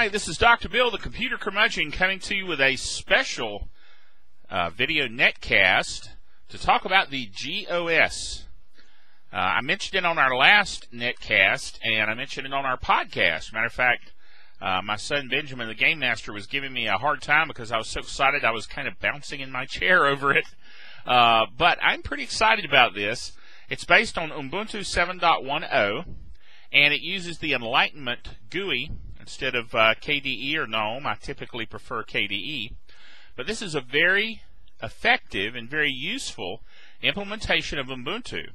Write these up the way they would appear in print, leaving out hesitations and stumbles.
right, this is Dr. Bill, the Computer Curmudgeon, coming to you with a special video netcast to talk about the GOS. I mentioned it on our last netcast, and I mentioned it on our podcast. Matter of fact, my son Benjamin, the Game Master, was giving me a hard time because I was so excited I was kind of bouncing in my chair over it. But I'm pretty excited about this. It's based on Ubuntu 7.10, and it uses the Enlightenment GUI instead of KDE or GNOME. I typically prefer KDE. But this is a very effective and very useful implementation of Ubuntu.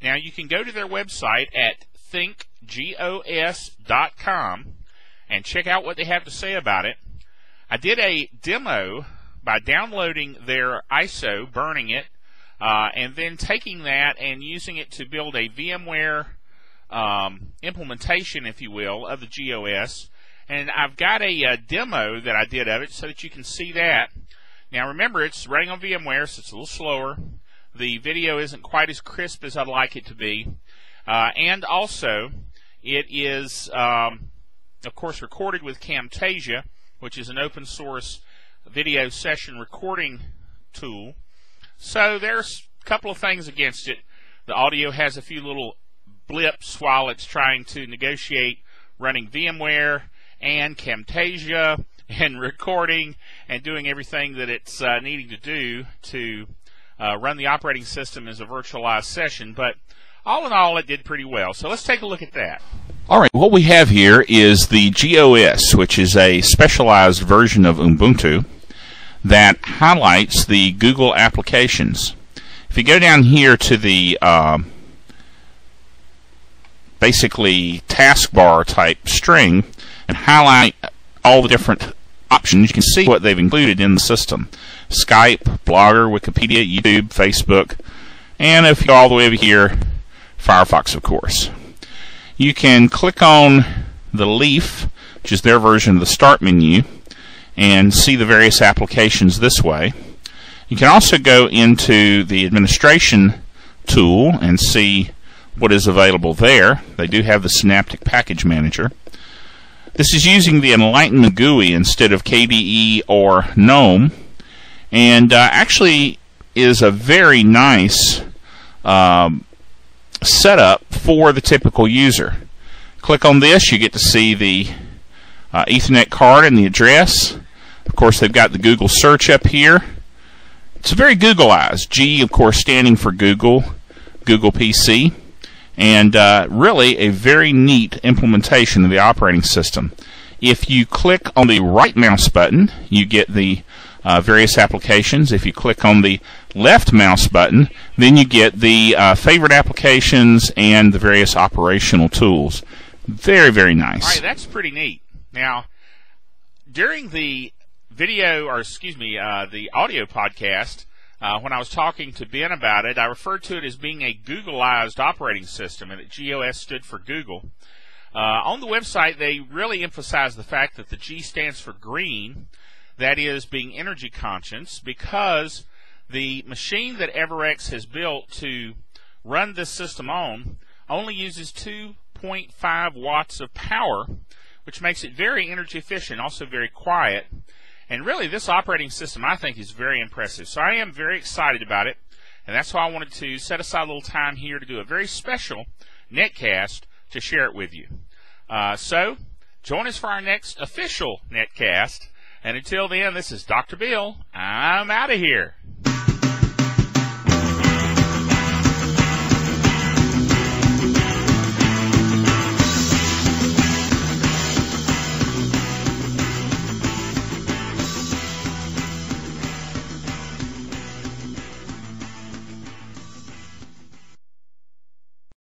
Now, you can go to their website at thinkgos.com and check out what they have to say about it. I did a demo by downloading their ISO, burning it, and then taking that and using it to build a VMware implementation, if you will, of the GOS. And I've got a demo that I did of it so that you can see that. Now remember, it's running on VMware, so it's a little slower. The video isn't quite as crisp as I'd like it to be. And also, it is, of course, recorded with Camtasia, which is an open source video session recording tool. So there's a couple of things against it. The audio has a few little blips while it's trying to negotiate running VMware and Camtasia and recording and doing everything that it's needing to do to run the operating system as a virtualized session. But all in all, it did pretty well. So let's take a look at that. All right, what we have here is the GOS, which is a specialized version of Ubuntu that highlights the Google applications. If you go down here to the basically taskbar type string and highlight all the different options, you can see what they've included in the system. Skype, Blogger, Wikipedia, YouTube, Facebook, and if you go all the way over here, Firefox, of course. You can click on the Leaf, which is their version of the Start menu, and see the various applications this way. You can also go into the Administration tool and see what is available there. They do have the Synaptic Package Manager. This is using the Enlightenment GUI instead of KDE or GNOME, and actually is a very nice setup for the typical user. Click on this, you get to see the Ethernet card and the address. Of course, they've got the Google search up here. It's very Googleized. G, of course, standing for Google, Google PC, and really a very neat implementation of the operating system. If you click on the right mouse button, you get the various applications. If you click on the left mouse button, then you get the favorite applications and the various operational tools. Very, very nice. All right, that's pretty neat. Now, during the video, or excuse me, the audio podcast, when I was talking to Ben about it, I referred to it as being a Googleized operating system, and that GOS stood for Google. On the website, they really emphasize the fact that the G stands for green, that is, being energy conscious, because the machine that Everex has built to run this system on only uses 2.5 watts of power, which makes it very energy efficient, also very quiet. And really, this operating system, I think, is very impressive. So I am very excited about it, and that's why I wanted to set aside a little time here to do a very special netcast to share it with you. So join us for our next official netcast. And until then, this is Dr. Bill. I'm out of here.